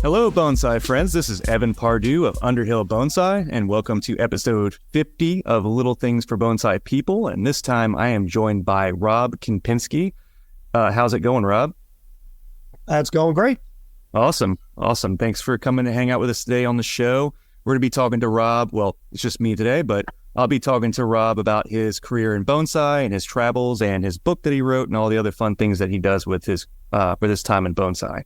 Hello, bonsai friends. This is Evan Pardue of Underhill Bonsai, and welcome to episode 50 of Little Things for Bonsai People. And this time I am joined by Rob Kempinski. How's it going, Rob? It's going great. Awesome. Thanks for coming to hang out with us today on the show. We're going to be talking to Rob. Well, it's just me today, but I'll be talking to Rob about his career in bonsai and his travels and his book that he wrote and all the other fun things that he does with his for this time in bonsai.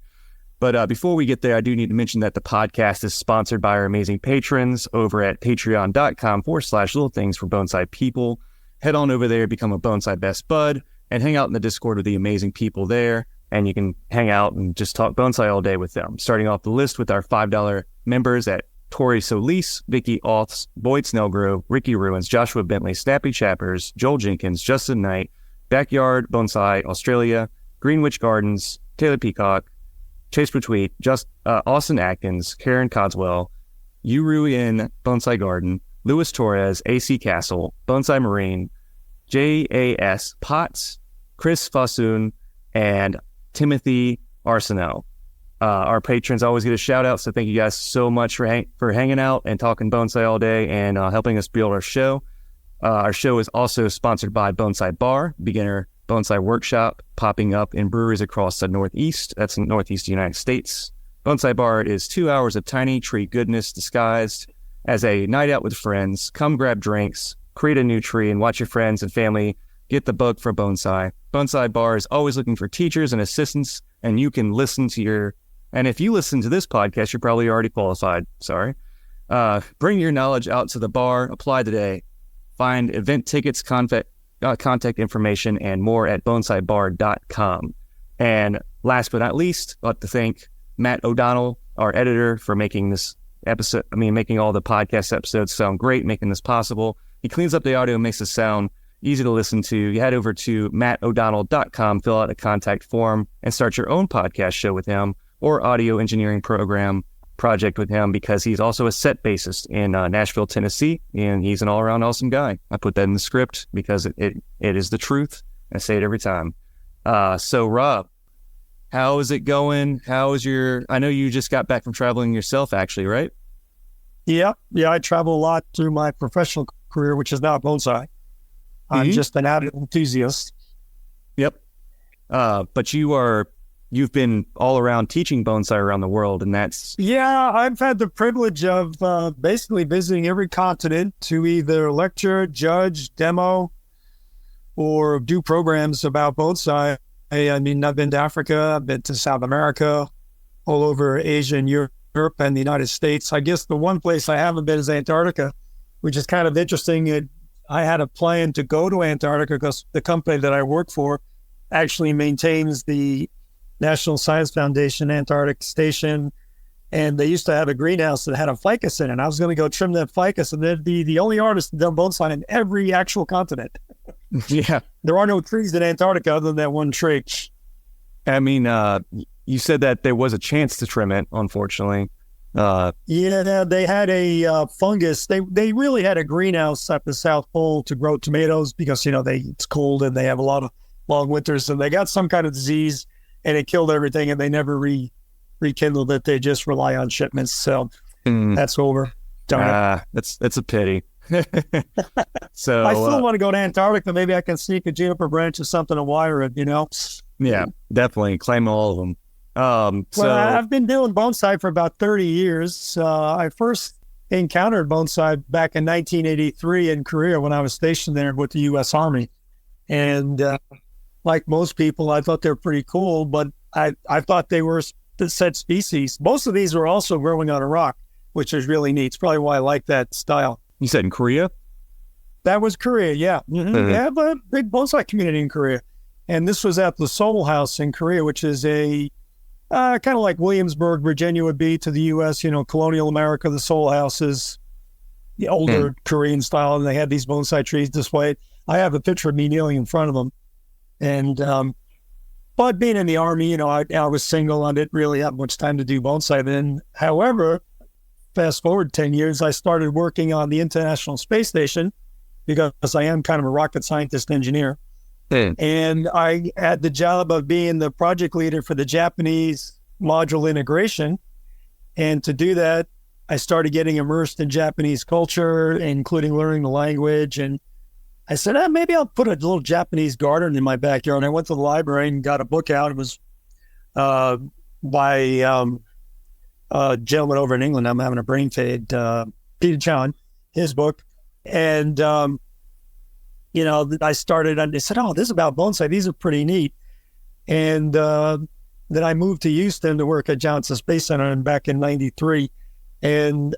But before we get there, I do need to mention that the podcast is sponsored by our amazing patrons over at patreon.com/little things for bonsai people. Head on over there, become a bonsai best bud, and hang out in the Discord with the amazing people there. And you can hang out and just talk bonsai all day with them. Starting off the list with our $5 members at Tori Solis, Vicky Auths, Boyd Snellgrove, Ricky Ruins, Joshua Bentley, Snappy Chappers, Joel Jenkins, Justin Knight, Backyard Bonsai Australia, Greenwich Gardens, Taylor Peacock, Chase Betweet, Austin Atkins, Karen Codswell, Yuru in Bonsai Garden, Louis Torres, AC Castle, Bonsai Marine, JAS Potts, Chris Fasoon, and Timothy Arsenault. Our patrons always get a shout out, so thank you guys so much for hanging out and talking bonsai all day and helping us build our show. Our show is also sponsored by Bonsai Bar, beginner bonsai workshop popping up in breweries across the Northeast. That's in Northeast United States. Bonsai Bar is 2 hours of tiny tree goodness disguised as a night out with friends. Come grab drinks, create a new tree, and watch your friends and family get the bug for bonsai. Bonsai Bar is always looking for teachers and assistants, and you can listen to and if you listen to this podcast, you're probably already qualified. Sorry. Bring your knowledge out to the bar. Apply today. Find event tickets, contact information, and more at bonsaibar.com. And last but not least, I'd like to thank Matt O'Donnell, our editor, for making making all the podcast episodes sound great, making this possible. He cleans up the audio and makes it sound easy to listen to. You head over to mattodonnell.com, fill out a contact form, and start your own podcast show with him or audio engineering project with him, because he's also a set bassist in Nashville, Tennessee, and he's an all-around awesome guy. I put that in the script because it is the truth. I say it every time. So Rob, how is it going? I know you just got back from traveling yourself, actually, right? Yeah, I travel a lot through my professional career, which is now bonsai. I'm just an avid enthusiast. Yep. But you've been all around teaching bonsai around the world, and that's... Yeah, I've had the privilege of basically visiting every continent to either lecture, judge, demo, or do programs about bonsai. I mean, I've been to Africa, I've been to South America, all over Asia and Europe and the United States. I guess the one place I haven't been is Antarctica, which is kind of interesting. I had a plan to go to Antarctica because the company that I work for actually maintains the National Science Foundation Antarctic Station, and they used to have a greenhouse that had a ficus in it. I was going to go trim that ficus, and they'd be the only artist that done bonsai in every actual continent. Yeah. There are no trees in Antarctica other than that one tree. I mean, you said that there was a chance to trim it, unfortunately. Yeah, they had a fungus. They really had a greenhouse at the South Pole to grow tomatoes because, it's cold and they have a lot of long winters, and they got some kind of disease and it killed everything, and they never rekindled it. They just rely on shipments. So that's over. That's a pity. So I still want to go to Antarctica. Maybe I can sneak a juniper branch or something and wire it, Yeah, definitely. Claim all of them. Well, I've been doing bonsai for about 30 years. I first encountered bonsai back in 1983 in Korea when I was stationed there with the U.S. Army. And like most people, I thought they were pretty cool, but I thought they were set species. Most of these were also growing on a rock, which is really neat. It's probably why I like that style. You said in Korea? That was Korea, yeah. Mm-hmm. They have a big bonsai community in Korea. And this was at the Seoul House in Korea, which is a kind of like Williamsburg, Virginia would be to the U.S., colonial America. The Seoul House is the older Korean style, and they had these bonsai trees displayed. I have a picture of me kneeling in front of them. And, but being in the Army, I was single. I didn't really have much time to do bonsai then. However, fast forward 10 years, I started working on the International Space Station because I am kind of a rocket scientist engineer. And I had the job of being the project leader for the Japanese module integration. And to do that, I started getting immersed in Japanese culture, including learning the language. And I said, maybe I'll put a little Japanese garden in my backyard. And I went to the library and got a book out. It was by a gentleman over in England. I'm having a brain fade, Peter Chan, his book. And, I started, and they said, this is about bonsai. These are pretty neat. And then I moved to Houston to work at Johnson Space Center back in 93. And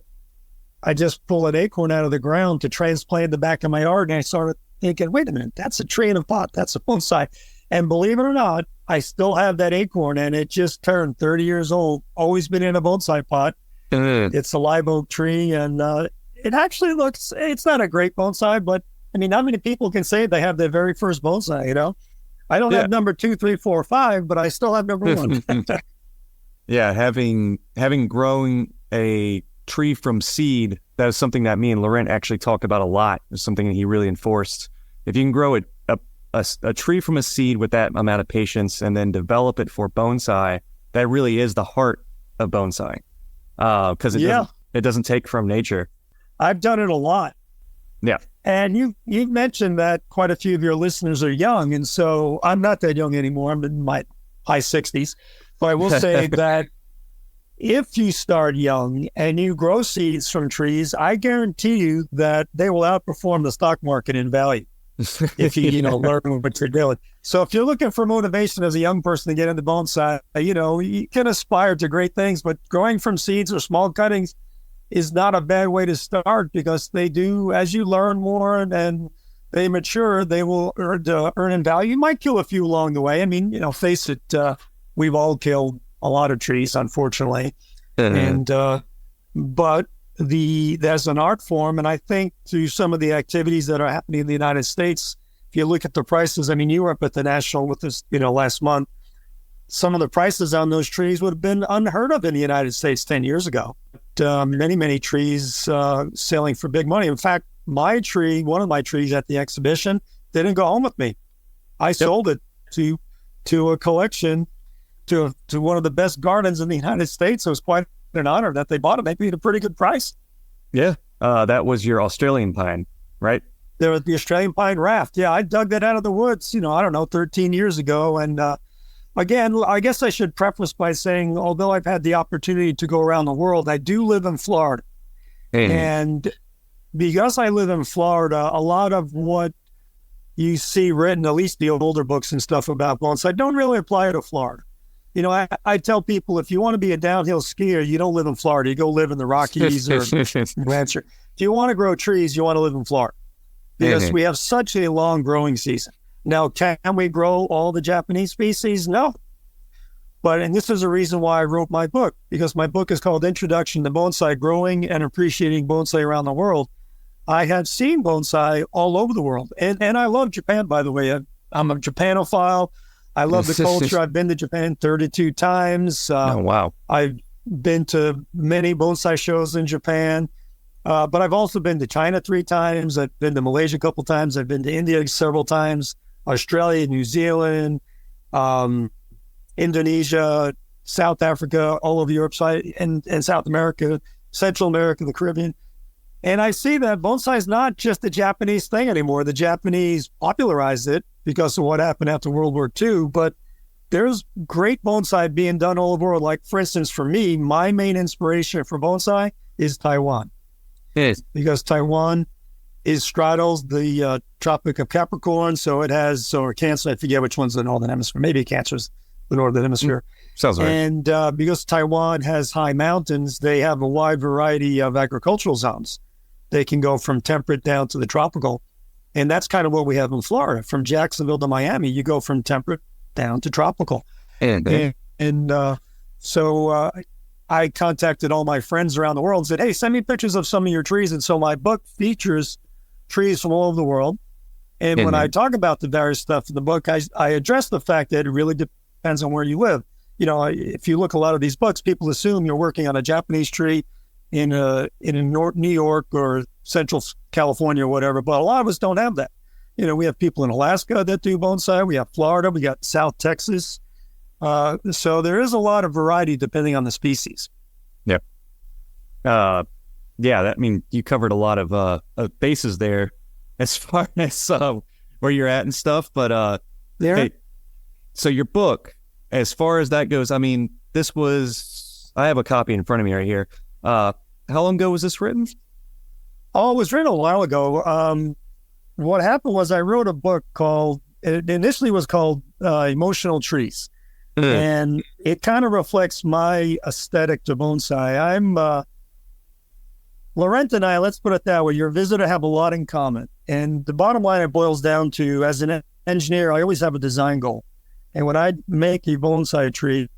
I just pulled an acorn out of the ground to transplant in the back of my yard. And I started thinking, wait a minute, that's a tree in a pot. That's a bonsai. And believe it or not, I still have that acorn, and it just turned 30 years old. Always been in a bonsai pot. It's a live oak tree, and it actually looks, it's not a great bonsai, but I mean, not many people can say they have their very first bonsai, I don't have number 2, 3, 4, 5, but I still have number 1. Yeah, having grown a tree from seed, that is something that me and Laurent actually talked about a lot. It's something that he really enforced. If you can grow a tree from a seed with that amount of patience and then develop it for bonsai, that really is the heart of bonsai. Because it doesn't take from nature. I've done it a lot. Yeah. And you've mentioned that quite a few of your listeners are young. And so I'm not that young anymore. I'm in my high 60s. But I will say that if you start young and you grow seeds from trees, I guarantee you that they will outperform the stock market in value if you learn what you're doing. So if you're looking for motivation as a young person to get into bonsai, you can aspire to great things, but growing from seeds or small cuttings is not a bad way to start, because they do, as you learn more and they mature, they will earn in value. You might kill a few along the way. I mean, face it, we've all killed a lot of trees, unfortunately. And but there's an art form, and I think through some of the activities that are happening in the United States, if you look at the prices, I mean, you were up at the National with this, last month. Some of the prices on those trees would have been unheard of in the United States 10 years ago. Many, many trees selling for big money. In fact, my tree, one of my trees at the exhibition, didn't go home with me. I sold it to a collection, to one of the best gardens in the United States. It was quite an honor that they bought it. They paid a pretty good price. Yeah. That was your Australian pine, right? There was the Australian pine raft. Yeah, I dug that out of the woods, 13 years ago. And again, I guess I should preface by saying, although I've had the opportunity to go around the world, I do live in Florida. And because I live in Florida, a lot of what you see written, at least the older books and stuff about bonsai, don't really apply to Florida. I tell people, if you want to be a downhill skier, you don't live in Florida. You go live in the Rockies or Rancher. If you want to grow trees, you want to live in Florida, because we have such a long growing season. Now, can we grow all the Japanese species? No. And this is a reason why I wrote my book, because my book is called Introduction to Bonsai: Growing and Appreciating Bonsai Around the World. I have seen bonsai all over the world. And I love Japan, by the way. I'm a Japanophile. I love the culture. I've been to Japan 32 times. Oh, wow. I've been to many bonsai shows in Japan. But I've also been to China 3 times. I've been to Malaysia a couple times. I've been to India several times. Australia, New Zealand, Indonesia, South Africa, all over Europe, and South America, Central America, the Caribbean. And I see that bonsai is not just a Japanese thing anymore. The Japanese popularized it because of what happened after World War II, but there's great bonsai being done all over the world. Like, for instance, for me, my main inspiration for bonsai is Taiwan. Yes. Because Taiwan straddles the Tropic of Capricorn, so it has, or Cancer, I forget which one's the Northern Hemisphere. Maybe Cancer's the Northern Hemisphere. Sounds right. And because Taiwan has high mountains, they have a wide variety of agricultural zones. They can go from temperate down to the tropical. And that's kind of what we have in Florida. From Jacksonville to Miami, you go from temperate down to tropical. So I contacted all my friends around the world and said, hey, send me pictures of some of your trees. And so my book features trees from all over the world. And when I talk about the various stuff in the book, I address the fact that it really depends on where you live. If you look at a lot of these books, people assume you're working on a Japanese tree in New York or Central California or whatever, but a lot of us don't have that. We have people in Alaska that do bonsai. We have Florida. We got South Texas. So there is a lot of variety depending on the species. Yeah. Yeah, I mean, you covered a lot of bases there as far as where you're at and stuff. But hey, so your book, as far as that goes, I mean, I have a copy in front of me right here. How long ago was this written? Oh, it was written a while ago. What happened was I wrote a book it initially was called Emotional Trees. And it kind of reflects my aesthetic to bonsai. Laurent and I, let's put it that way, your visitor have a lot in common. And the bottom line, it boils down to, as an engineer, I always have a design goal. And when I make a bonsai tree,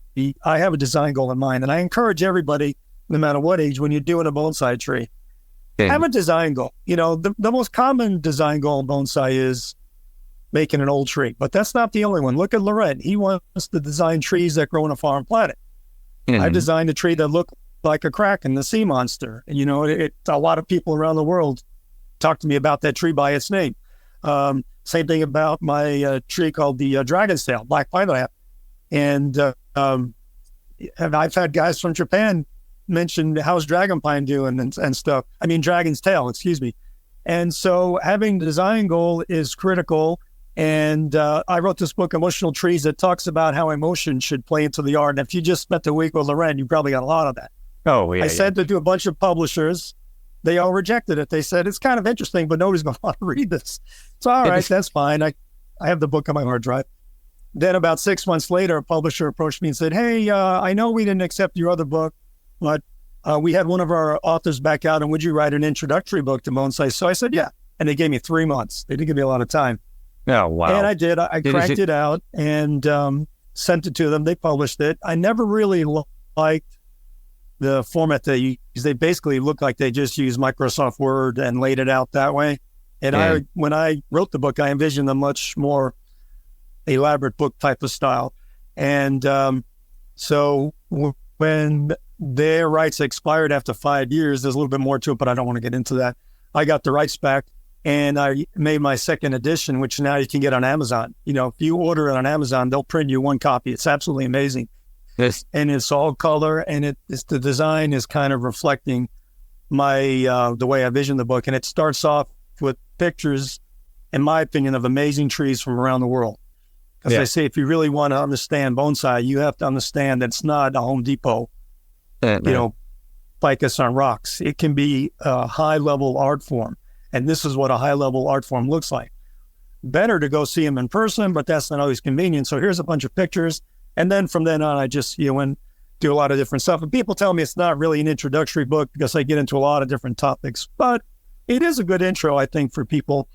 I have a design goal in mind. And I encourage everybody, no matter what age, when you're doing a bonsai tree, have a design goal. You know, the most common design goal in bonsai is making an old tree. But that's not the only one. Look at Laurent. He wants to design trees that grow on a foreign planet. I designed a tree that looked like a kraken, the sea monster. And, you know, a lot of people around the world talk to me about that tree by its name. Same thing about my tree called the dragon's tail, black pineapple. And I've had guys from Japan mention, how's dragon pine doing and stuff. I mean, dragon's tail, excuse me. And so having the design goal is critical. And I wrote this book, Emotional Trees, that talks about how emotion should play into the art. And if you just spent a week with Laurent, you probably got a lot of that. Oh, yeah. I said to do a bunch of publishers. They all rejected it. They said, it's kind of interesting, but nobody's going to want to read this. So, all right, that's fine. I have the book on my hard drive. Then about 6 months later, a publisher approached me and said, hey, I know we didn't accept your other book, but we had one of our authors back out, and would you write an introductory book to bonsai? So I said, yeah. And they gave me 3 months. They didn't give me a lot of time. Oh, wow. And I did. I cranked it out and sent it to them. They published it. I never really liked the format they use. They basically look like they just use Microsoft Word and laid it out that way. And when I wrote the book, I envisioned a much more elaborate book type of style. And so when their rights expired after 5 years, there's a little bit more to it, but I don't want to get into that. I got the rights back and I made my second edition, which now you can get on Amazon. You know, if you order it on Amazon, they'll print you one copy. It's absolutely amazing. Yes. And it's all color, and the design is kind of reflecting my the way I vision the book. And it starts off with pictures, in my opinion, of amazing trees from around the world. As I say, if you really want to understand bonsai, you have to understand that it's not a Home Depot, ficus on rocks. It can be a high-level art form, and this is what a high-level art form looks like. Better to go see them in person, but that's not always convenient. So here's a bunch of pictures. And then from then on, I just, and do a lot of different stuff. And people tell me it's not really an introductory book because I get into a lot of different topics, but it is a good intro, I think, for people.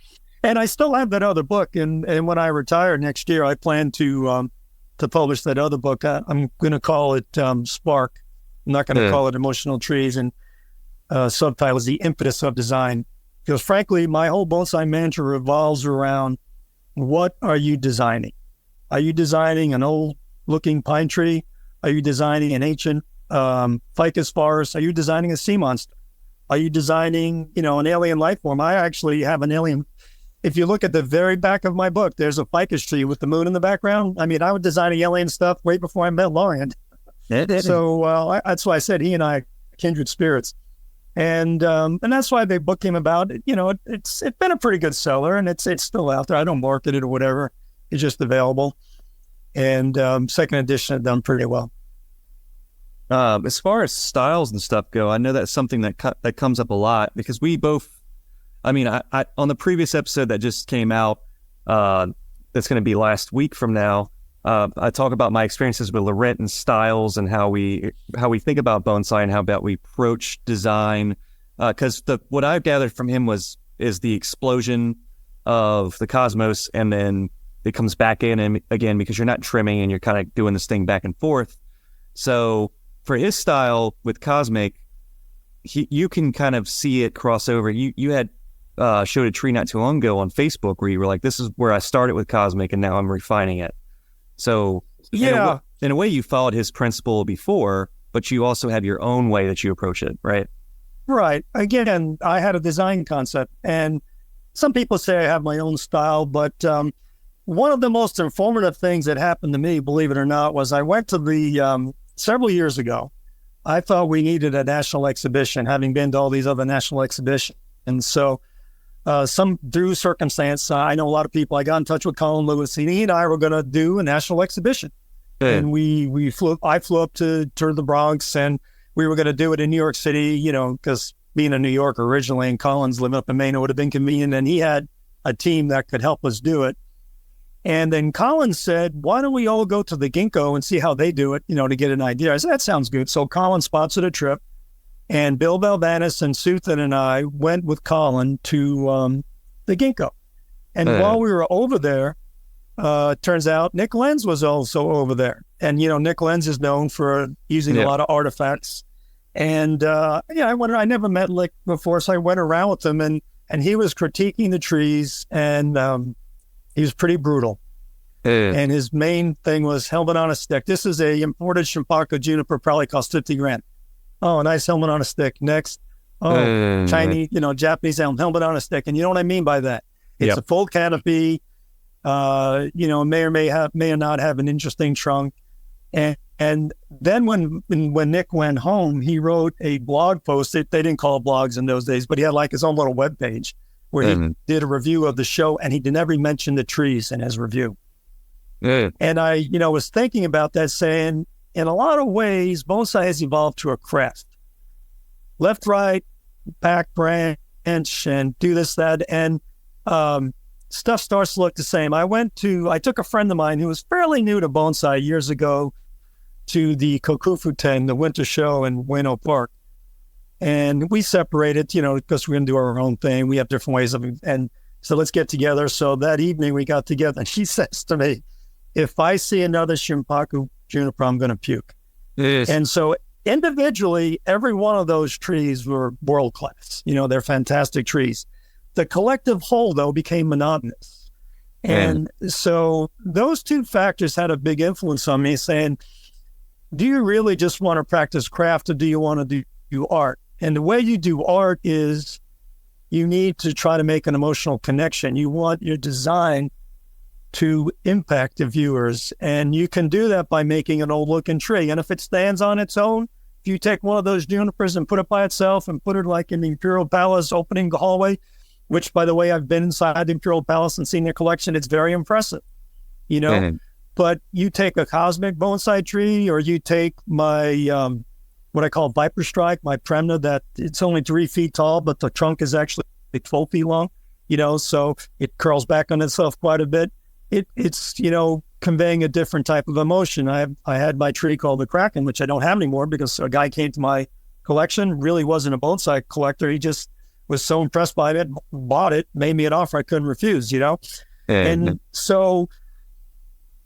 And I still have that other book. And when I retire next year, I plan to publish that other book. I'm going to call it Spark. I'm not going to call it Emotional Trees. And subtitle is The Impetus of Design. Because frankly, my whole bonsai mantra revolves around, what are you designing? Are you designing an old looking pine tree? Are you designing an ancient ficus forest? Are you designing a sea monster? Are you designing, an alien life form? I actually have an alien. If you look at the very back of my book, there's a ficus tree with the moon in the background. I mean, I was designing alien stuff way before I met Laurent. So that's why I said he and I are kindred spirits. And that's why the book came about. It's been a pretty good seller, and it's still out there. I don't market it or whatever. It's just available. And second edition have done pretty well. As far as styles and stuff go, I know that's something that comes up a lot because we both, I on the previous episode that just came out, that's going to be last week from now, I talk about my experiences with Laurent and styles and how we think about bonsai and how about we approach design. Because what I've gathered from him is the explosion of the cosmos, and then it comes back in and again because you're not trimming and you're kind of doing this thing back and forth. So for his style with Cosmic, you can kind of see it cross over. You had showed a tree not too long ago on Facebook where you were like, this is where I started with Cosmic and now I'm refining it. So in a way you followed his principle before, but you also have your own way that you approach it, right? Right. Again, I had a design concept, and some people say I have my own style, but one of the most informative things that happened to me, believe it or not, was I went to the, several years ago, I thought we needed a national exhibition, having been to all these other national exhibitions. And so through circumstance, I know a lot of people. I got in touch with Colin Lewis, and he and I were going to do a national exhibition. And I flew up to the Bronx, and we were going to do it in New York City, because being a New Yorker originally and Colin's living up in Maine, it would have been convenient. And he had a team that could help us do it. And then Colin said, why don't we all go to the Ginkgo and see how they do it, to get an idea. I said, that sounds good. So Colin sponsored a trip, and Bill Valvanis and Suthan and I went with Colin to the Ginkgo. And while we were over there, turns out Nick Lenz was also over there. And, Nick Lenz is known for using a lot of artifacts. And, I never met Nick before, so I went around with him, and he was critiquing the trees, and he was pretty brutal. And his main thing was helmet on a stick. This is a imported Shimpaku juniper, probably cost $50,000. Oh, a nice helmet on a stick. Next, Chinese, Japanese helmet on a stick. And you know what I mean by that? It's a full canopy. May or may not have an interesting trunk. And then when Nick went home, he wrote a blog post. They didn't call it blogs in those days, but he had like his own little webpage where he did a review of the show, and he never mentioned the trees in his review. And I, was thinking about that, saying, in a lot of ways, bonsai has evolved to a craft. Left, right, back, branch, and do this, that, and stuff starts to look the same. I took a friend of mine who was fairly new to bonsai years ago to the Kokufuten, the winter show in Ueno Park. And we separated, because we're going to do our own thing. We have different ways and so let's get together. So that evening we got together, and she says to me, if I see another Shimpaku juniper, I'm going to puke. Yes. And so individually, every one of those trees were world-class. They're fantastic trees. The collective whole, though, became monotonous. And so those two factors had a big influence on me, saying, do you really just want to practice craft, or do you want to do art? And the way you do art is you need to try to make an emotional connection. You want your design to impact the viewers, and you can do that by making an old-looking tree. And if it stands on its own, if you take one of those junipers and put it by itself and put it like in the Imperial Palace opening hallway, which, by the way, I've been inside the Imperial Palace and seen their collection, it's very impressive, But you take a cosmic bonsai tree, or you take my what I call Viper Strike, my Premna, that it's only 3 feet tall, but the trunk is actually 12 feet long, so it curls back on itself quite a bit. It's conveying a different type of emotion. I had my tree called the Kraken, which I don't have anymore because a guy came to my collection, really wasn't a bonsai collector. He just was so impressed by it, bought it, made me an offer I couldn't refuse, And so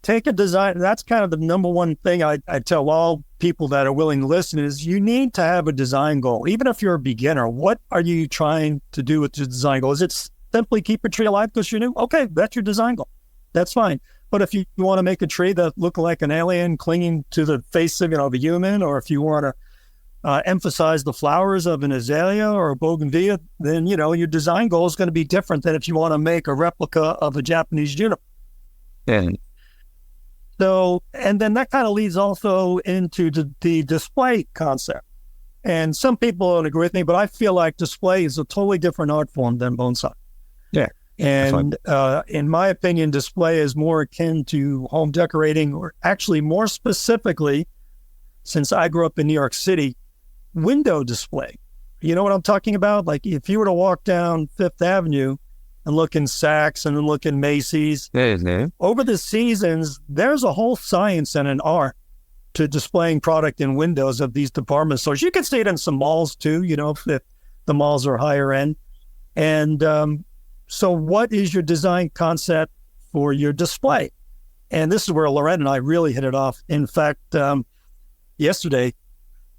take a design. That's kind of the number one thing I tell all people that are willing to listen is you need to have a design goal. Even if you're a beginner, what are you trying to do with your design goal? Is it simply keep a tree alive because you're new? Okay, that's your design goal. That's fine. But if you want to make a tree that look like an alien clinging to the face of, the human, or if you want to emphasize the flowers of an azalea or a bougainvillea, then, your design goal is going to be different than if you want to make a replica of a Japanese juniper. So, and then that kind of leads also into the display concept. And some people don't agree with me, but I feel like display is a totally different art form than bonsai. Yeah. And in my opinion, display is more akin to home decorating, or actually more specifically, since I grew up in New York City, window display. You know what I'm talking about? Like if you were to walk down Fifth Avenue and look in Saks and then look in Macy's, over the seasons, there's a whole science and an art to displaying product in windows of these department stores. You can see it in some malls too, if the malls are higher end. And so what is your design concept for your display? And this is where Loren and I really hit it off. In fact, yesterday,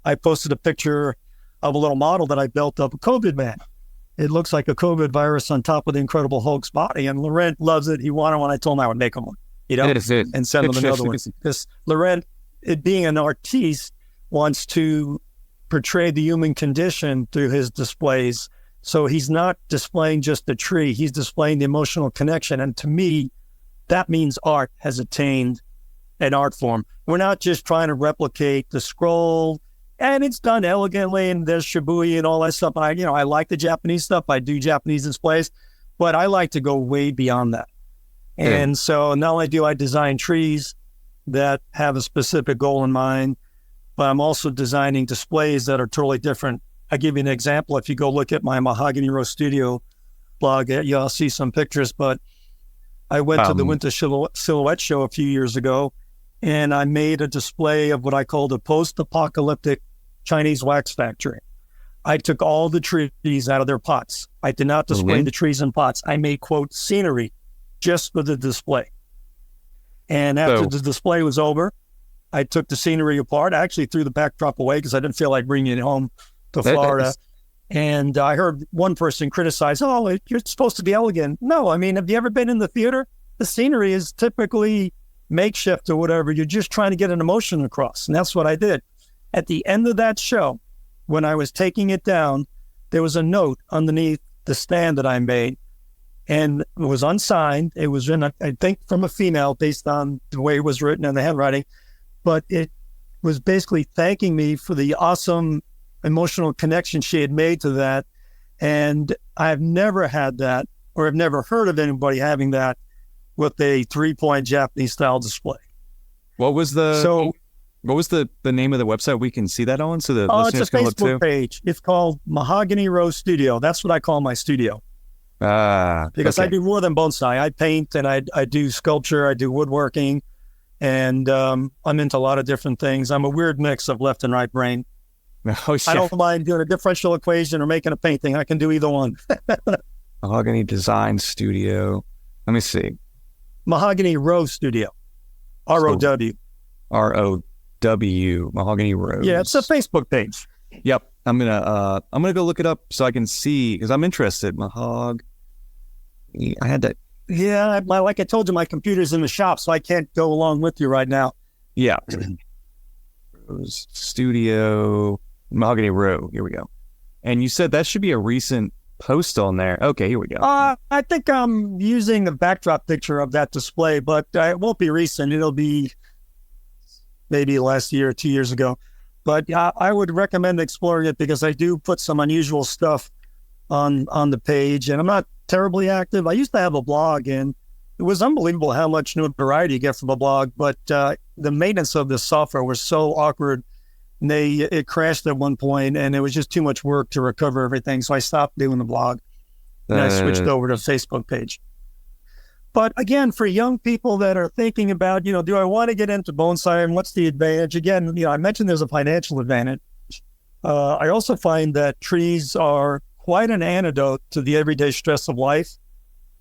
I posted a picture of a little model that I built of a COVID man. It looks like a COVID virus on top of the Incredible Hulk's body. And Laurent loves it. He wanted one. I told him I would make him one, and send him another one. Because Laurent, it being an artiste, wants to portray the human condition through his displays. So he's not displaying just the tree. He's displaying the emotional connection. And to me, that means art has attained an art form. We're not just trying to replicate the scroll and it's done elegantly, and there's shibui and all that stuff. I like the Japanese stuff. I do Japanese displays, but I like to go way beyond that. And so not only do I design trees that have a specific goal in mind, but I'm also designing displays that are totally different. I'll give you an example. If you go look at my Mahogany Row Studio blog, you'll see some pictures, but I went to the Winter Silhouette Show a few years ago, and I made a display of what I called a post-apocalyptic Chinese wax factory. I took all the trees out of their pots. I did not display the trees in pots. I made, quote, scenery just for the display. And after the display was over, I took the scenery apart. I actually threw the backdrop away because I didn't feel like bringing it home to Florida. And I heard one person criticize, oh, you're supposed to be elegant. No, I mean, have you ever been in the theater? The scenery is typically makeshift or whatever. You're just trying to get an emotion across. And that's what I did. At the end of that show, when I was taking it down, there was a note underneath the stand that I made. And it was unsigned. It was I think, from a female based on the way it was written and the handwriting. But it was basically thanking me for the awesome emotional connection she had made to that. And I've never had that, or I've never heard of anybody having that with a 3-point Japanese style display. What was the name of the website we can see that on? So the listeners can look too? It's a Facebook page. It's called Mahogany Row Studio. That's what I call my studio. Because I do more than bonsai. I paint and I do sculpture, I do woodworking, and I'm into a lot of different things. I'm a weird mix of left and right brain. Oh, shit. I don't mind doing a differential equation or making a painting. I can do either one. Mahogany Design Studio. Let me see. Mahogany Row Studio. R-O-W. R-O-W. Mahogany Row. Yeah, it's a Facebook page. Yep. I'm gonna go look it up so I can see, because I'm interested. Mahog. I had that. Yeah, like I told you, my computer's in the shop, so I can't go along with you right now. Yeah. Rose Studio, Mahogany Row. Here we go. And you said that should be a recent post on there. Okay, here we go. I think I'm using the backdrop picture of that display, but it won't be recent. It'll be maybe last year or 2 years ago. But I would recommend exploring it because I do put some unusual stuff on the page, and I'm not terribly active. I used to have a blog, and it was unbelievable how much notoriety you get from a blog, but the maintenance of this software was so awkward. And it crashed at one point, and it was just too much work to recover everything. So I stopped doing the blog, and I switched over to a Facebook page. But again, for young people that are thinking about, do I want to get into bonsai and what's the advantage? Again, I mentioned there's a financial advantage. I also find that trees are quite an antidote to the everyday stress of life,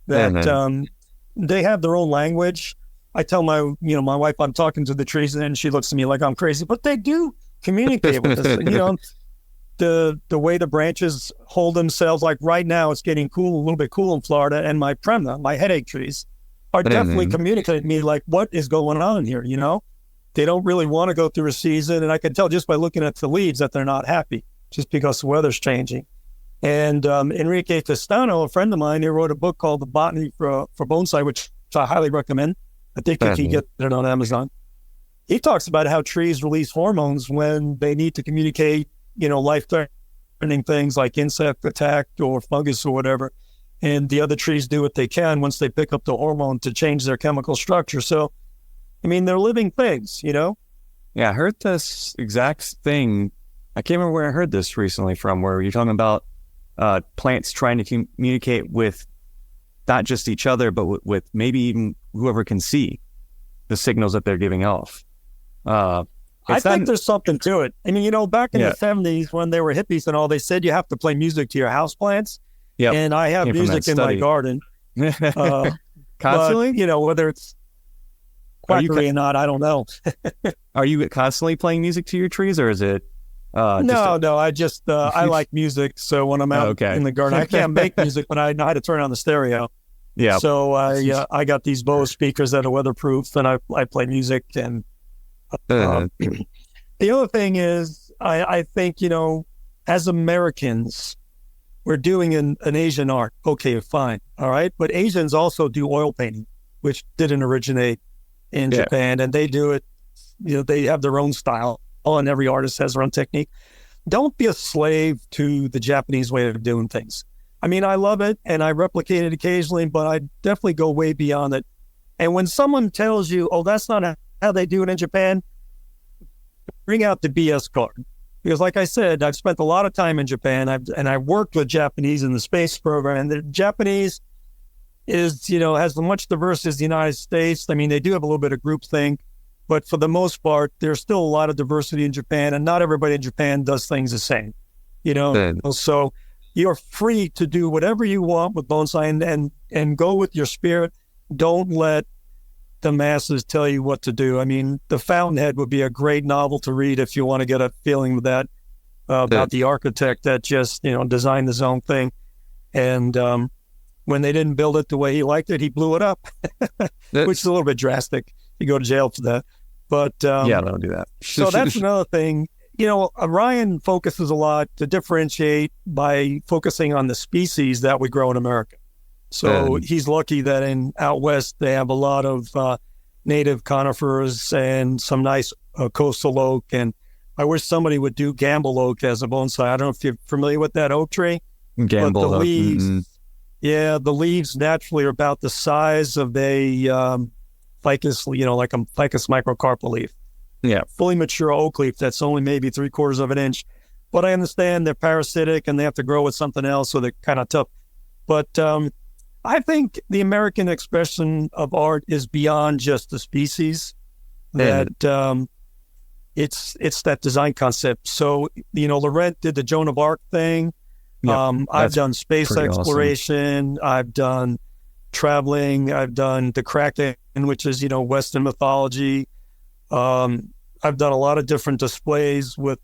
that they have their own language. I tell my wife I'm talking to the trees, and then she looks at me like I'm crazy, but they do communicate with us. The way the branches hold themselves, like right now it's getting cool, a little bit cool in Florida, and my Premna, my headache trees, are definitely communicating to me like, what is going on here, They don't really want to go through a season, and I can tell just by looking at the leaves that they're not happy, just because the weather's changing. And Enrique Testano, a friend of mine, he wrote a book called The Botany for Bonsai, which I highly recommend. I think you can get it on Amazon. He talks about how trees release hormones when they need to communicate, life-threatening things like insect attack or fungus or whatever. And the other trees do what they can once they pick up the hormone to change their chemical structure. So, they're living things, Yeah, I heard this exact thing. I can't remember where I heard this recently from, where you're talking about plants trying to communicate with not just each other, but with maybe even whoever can see the signals that they're giving off. I think there's something to it. Back in the 70s when they were hippies and all, they said you have to play music to your houseplants. Yeah, and I have music in my garden. Constantly? But, whether it's quackery or not, I don't know. Are you constantly playing music to your trees, or is it? No. I just I like music. So when I'm out in the garden, I can't make music, but I know how to turn on the stereo. Yeah. So I got these Bose speakers that are weatherproof, and I play music. And the other thing is, I think as Americans, we're doing an Asian art. Okay, fine, all right. But Asians also do oil painting, which didn't originate in Japan, and they do it. They have their own style. and every artist has their own technique. Don't be a slave to the Japanese way of doing things. I mean, I love it and I replicate it occasionally, but I definitely go way beyond it. And when someone tells you, oh, that's not how they do it in Japan, bring out the BS card. Because like I said, I've spent a lot of time in Japan and I worked with Japanese in the space program. The Japanese is, has as much diversity as the United States. I mean, they do have a little bit of groupthink, but for the most part, there's still a lot of diversity in Japan, and not everybody in Japan does things the same, So you're free to do whatever you want with bonsai and go with your spirit. Don't let the masses tell you what to do. I mean, The Fountainhead would be a great novel to read if you want to get a feeling of that, about the architect that just, designed his own thing. And when they didn't build it the way he liked it, he blew it up, which is a little bit drastic. You go to jail for that. But don't do that. So that's another thing. Orion focuses a lot to differentiate by focusing on the species that we grow in America. So he's lucky that out west they have a lot of native conifers and some nice coastal oak. And I wish somebody would do gamble oak as a bonsai. I don't know if you're familiar with that oak tree. Gamble but the oak. leaves, the leaves naturally are about the size of a ficus, like a ficus microcarpa leaf. Yeah. Fully mature oak leaf that's only maybe 3/4 of an inch. But I understand they're parasitic and they have to grow with something else, so they're kind of tough. But I think the American expression of art is beyond just the species. That it's that design concept. So, Laurent did the Joan of Arc thing. Yep, I've done space exploration. Awesome. I've done traveling. I've done the Kraken, which is, Western mythology. I've done a lot of different displays with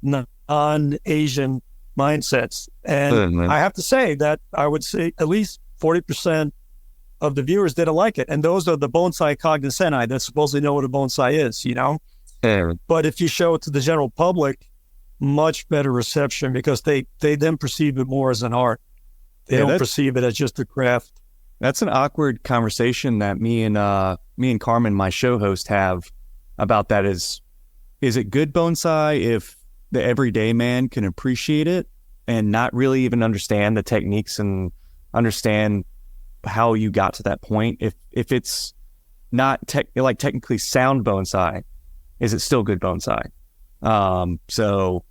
non-Asian mindsets. And I have to say that I would say at least 40% of the viewers didn't like it. And those are the bonsai cognoscenti that supposedly know what a bonsai is, But if you show it to the general public, much better reception because they then perceive it more as an art. They don't perceive it as just a craft. That's an awkward conversation that me and Carmen, my show host, have about that. Is it good bonsai if the everyday man can appreciate it and not really even understand the techniques and understand how you got to that point? If it's not technically sound bonsai, is it still good bonsai? So,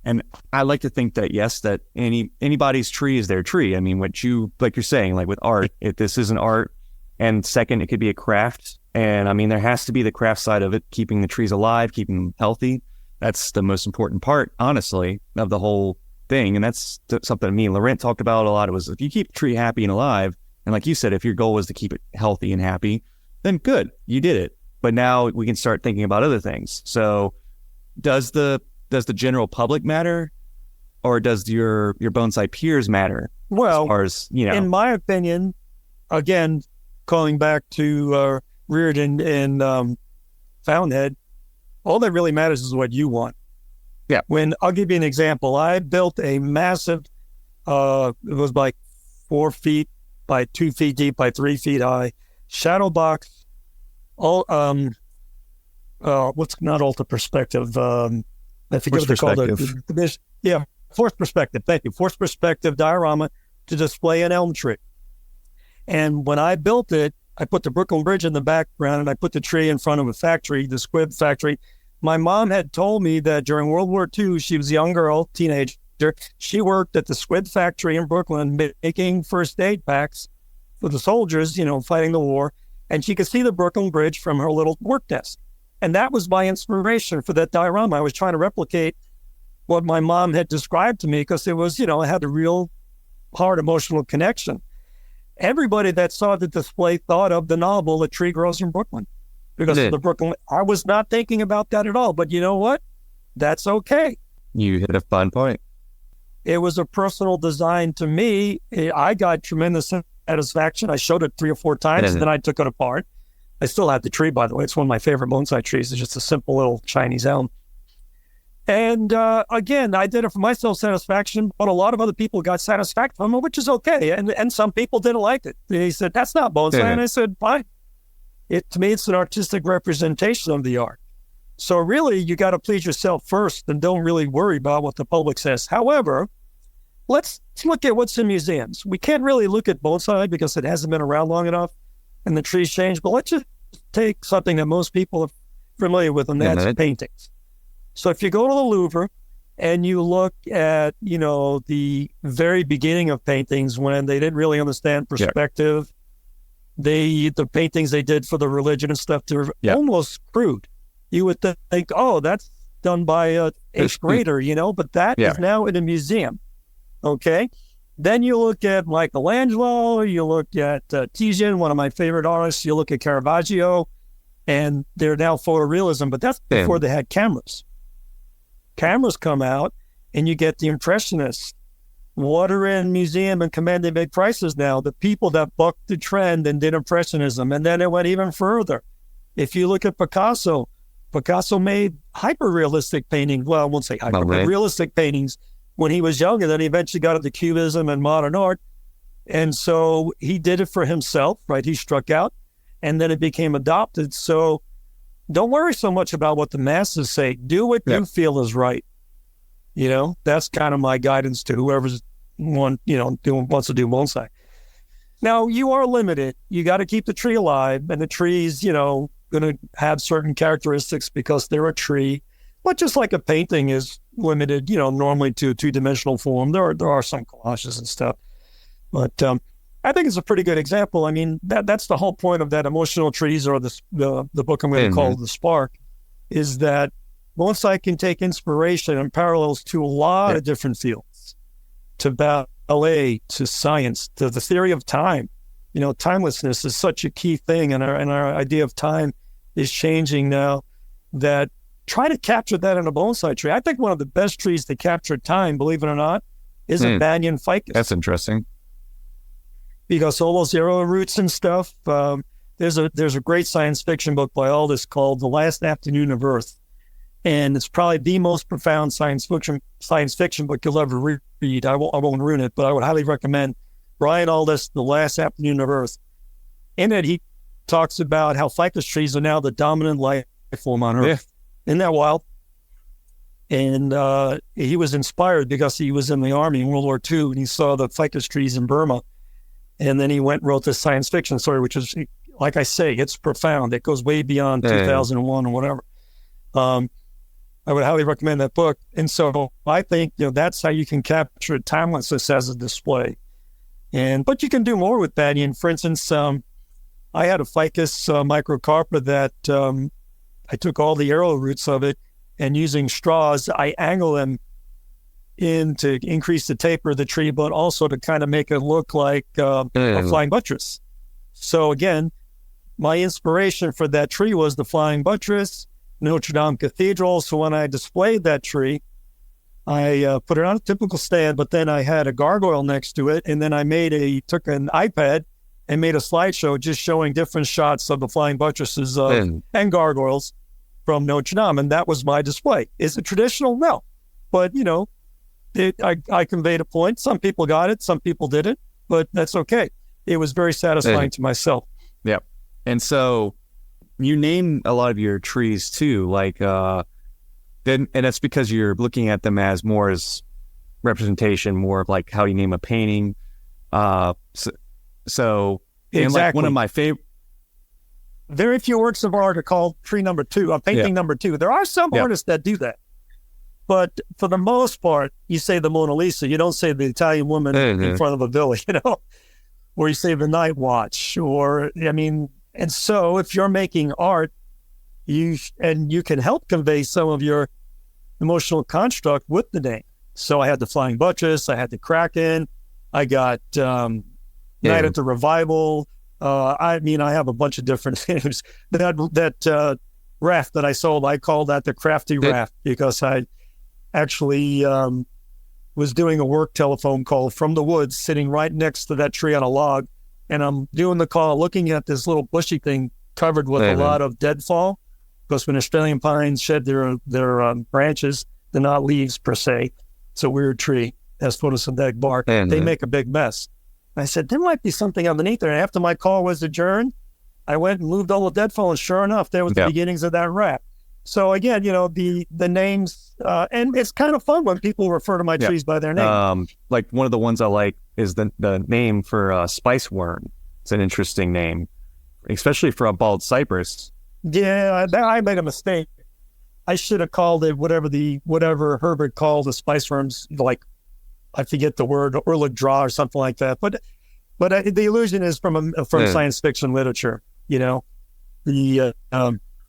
and I like to think that yes, that anybody's tree is their tree. I mean, what you're saying, like with art, this is an art, and second, it could be a craft. And I mean, there has to be the craft side of it, keeping the trees alive, keeping them healthy. That's the most important part, honestly, of the whole thing. And that's something me and Laurent talked about a lot. It was if you keep the tree happy and alive, and like you said, if your goal was to keep it healthy and happy, then good, you did it. But now we can start thinking about other things. So does the general public matter, or does your bonsai peers matter? Well, as far as, in my opinion, again, calling back to Reardon and Fountainhead, all that really matters is what you want. Yeah. I'll give you an example. I built a massive, it was like 4 feet by 2 feet deep by 3 feet high shadow box. What's not alter perspective? I forget what they call it. Yeah, forced perspective. Thank you. Forced perspective diorama to display an elm tree. And when I built it, I put the Brooklyn Bridge in the background and I put the tree in front of a factory, the Squibb factory. My mom had told me that during World War II, she was a young girl, teenager. She worked at the Squibb factory in Brooklyn making first aid packs for the soldiers, fighting the war. And she could see the Brooklyn Bridge from her little work desk. And that was my inspiration for that diorama. I was trying to replicate what my mom had described to me because it was, it had a real hard emotional connection. Everybody that saw the display thought of the novel A Tree Grows in Brooklyn because of the Brooklyn. I was not thinking about that at all, but you know what? That's okay. You hit a fun point. It was a personal design to me. I got tremendous satisfaction. I showed it 3 or 4 times, and then I took it apart. I still have the tree, by the way. It's one of my favorite bonsai trees. It's just a simple little Chinese elm. And again, I did it for my self-satisfaction, but a lot of other people got satisfaction from it, which is okay. And some people didn't like it. They said, that's not bonsai. And I said, fine. To me, it's an artistic representation of the art. So really, you got to please yourself first and don't really worry about what the public says. However, let's look at what's in museums. We can't really look at bonsai because it hasn't been around long enough and the trees change, but let's just take something that most people are familiar with, and that's paintings. So if you go to the Louvre and you look at, the very beginning of paintings when they didn't really understand perspective, the paintings they did for the religion and stuff, they're almost crude. You would think, oh, that's done by a eighth grader, but that is now in a museum. Okay. Then you look at Michelangelo, you look at Titian, one of my favorite artists, you look at Caravaggio, and they're now photorealism, but that's before they had cameras. Cameras come out, and you get the Impressionists. What are in museum and commanding big prices now? The people that bucked the trend and did Impressionism, and then it went even further. If you look at Picasso made hyper-realistic paintings. Well, I won't say hyper, but realistic paintings when he was young, and then he eventually got into Cubism and modern art. And so he did it for himself, right? He struck out, and then it became adopted. So don't worry so much about what the masses say. Do what you feel is right. That's kind of my guidance to whoever's wants to do bonsai. Now, you are limited. You got to keep the tree alive, and the tree's, going to have certain characteristics because they're a tree. But just like a painting is limited, normally to a two-dimensional form, there are some collages and stuff. But I think it's a pretty good example. I mean, that's the whole point of that Emotional Trees, or the book I'm going to call The Spark, is that bonsai can take inspiration and parallels to a lot of different fields, to ballet, to science, to the theory of time. Timelessness is such a key thing, and our idea of time is changing now. That try to capture that in a bonsai tree. I think one of the best trees to capture time, believe it or not, is a banyan ficus. That's interesting. Because all those arrow roots and stuff. There's a great science fiction book by Aldous called The Last Afternoon of Earth, and it's probably the most profound science fiction book you'll ever read. I won't ruin it, but I would highly recommend Brian Aldous, The Last Afternoon of Earth. In it, he talks about how ficus trees are now the dominant life form on Earth. Yeah. Isn't that wild? And he was inspired because he was in the army in World War II, and he saw the ficus trees in Burma. And then he went and wrote this science fiction story, which is, like I say, it's profound. It goes way beyond 2001 or whatever. I would highly recommend that book. And so I think, that's how you can capture timelessness as a display. But you can do more with banyan. For instance, I had a ficus microcarpa that I took all the arrow roots of it, and using straws, I angle them in to increase the taper of the tree, but also to kind of make it look like a flying buttress. So again, my inspiration for that tree was the flying buttress, Notre Dame Cathedral. So when I displayed that tree, I put it on a typical stand, but then I had a gargoyle next to it, and then I took an iPad and made a slideshow just showing different shots of the flying buttresses and gargoyles from Notre Dame, and that was my display. Is it traditional? No. But, I conveyed a point. Some people got it, some people didn't, but that's okay. It was very satisfying to myself. Yeah. And so you name a lot of your trees too, and that's because you're looking at them as more as representation, more of like how you name a painting. So exactly. One of my favorite. Very few works of art are called tree number 2, painting number 2. There are some artists that do that. But for the most part, you say the Mona Lisa, you don't say the Italian woman in front of a villa, or you say the Night Watch, and so if you're making art, you can help convey some of your emotional construct with the name. So I had the Flying Buttress, I had the Kraken, I got Night at the Revival. I have a bunch of different things. That raft that I sold, I call that the crafty raft, because I actually was doing a work telephone call from the woods, sitting right next to that tree on a log, and I'm doing the call, looking at this little bushy thing covered with a lot of deadfall, because when Australian pines shed their branches, they're not leaves per se. It's a weird tree, has photosynthetic bark. They make a big mess. I said, there might be something underneath there. And after my call was adjourned, I went and moved all the deadfall, and sure enough, there was the beginnings of that raft. So again, the names, and it's kind of fun when people refer to my trees by their name. Like one of the ones I like is the name for spice worm. It's an interesting name, especially for a bald cypress. Yeah, I made a mistake. I should have called it whatever Herbert called the spice worms, like I forget the word, Urla draw or something like that. But the illusion is from science fiction literature.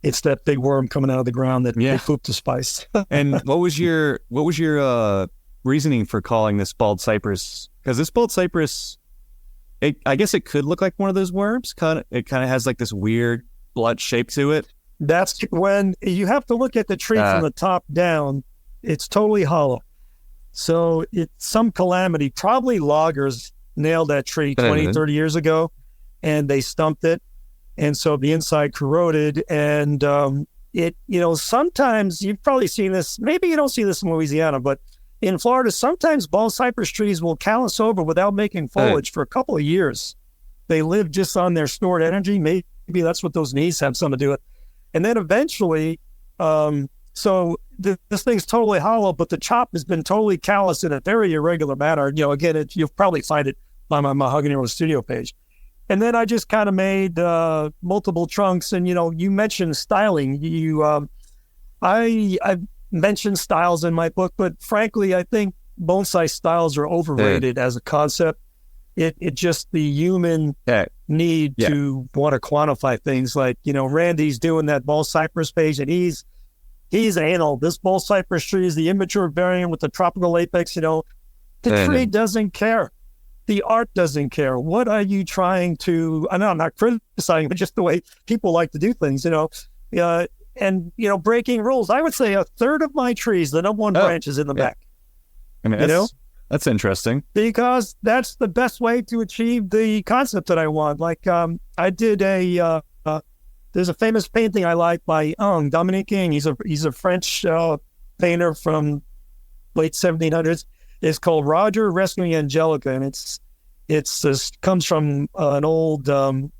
It's that big worm coming out of the ground that they poop the spice. And what was your reasoning for calling this bald cypress? Because this bald cypress, I guess it could look like one of those worms. It kind of has like this weird blunt shape to it. That's when you have to look at the tree from the top down. It's totally hollow. So it's some calamity. Probably loggers nailed that tree 20, 30 years ago, and they stumped it. And so the inside corroded. And sometimes you've probably seen this. Maybe you don't see this in Louisiana, but in Florida, sometimes bald cypress trees will callus over without making foliage for a couple of years. They live just on their stored energy. Maybe that's what those knees have something to do with. And then eventually, this thing's totally hollow, but the chop has been totally callous in a very irregular manner. Again, you'll probably find it on my Mahogany Road Studio page. And then I just kind of made multiple trunks. And, you mentioned styling. I mentioned styles in my book, but frankly, I think bonsai styles are overrated as a concept. It just the human need to want to quantify things. Like, Randy's doing that bald cypress page, and he's anal. This bald cypress tree is the immature variant with the tropical apex. The tree doesn't care. The art doesn't care. What are you trying to? I know I'm not criticizing, but just the way people like to do things. And breaking rules. I would say a third of my trees, the number one branch is in the back. I mean, that's interesting, because that's the best way to achieve the concept that I want. Like I did there's a famous painting I like by Dominique King. He's a French painter from late 1700s. It's called Roger Rescuing Angelica, and it's comes from an old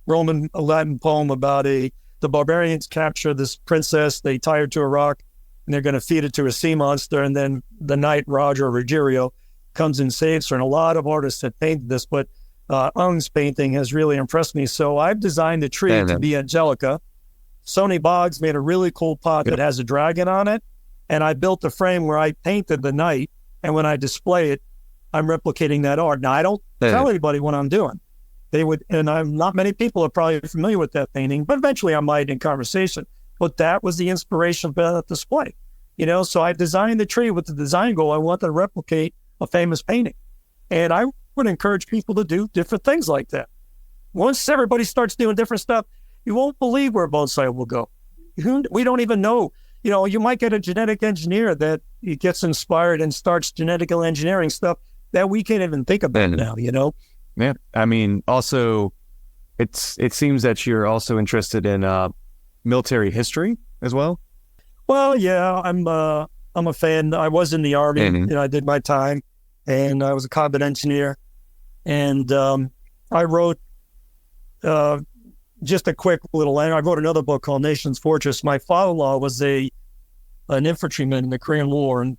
Roman Latin poem about the barbarians capture this princess. They tie her to a rock, and they're going to feed it to a sea monster. And then the knight Roger Ruggiero comes and saves her. And a lot of artists have painted this, but Ung's painting has really impressed me. So I've designed the tree to be Angelica. Sony Boggs made a really cool pot that has a dragon on it. And I built a frame where I painted the knight. And when I display it, I'm replicating that art. Now, I don't tell anybody what I'm doing. Not many people are probably familiar with that painting, but eventually I might in conversation. But that was the inspiration for that display. So I designed the tree with the design goal. I want to replicate a famous painting. And I would encourage people to do different things like that. Once everybody starts doing different stuff, you won't believe where bonsai will go. We don't even know. You might get a genetic engineer that gets inspired and starts genetically engineering stuff that we can't even think about now, Yeah. I mean, also, it seems that you're also interested in military history as well. Well, yeah, I'm a fan. I was in the Army, I did my time, and I was a combat engineer. And I wrote just a quick little, I wrote another book called Nation's Fortress. My father-in-law was an infantryman in the Korean War, and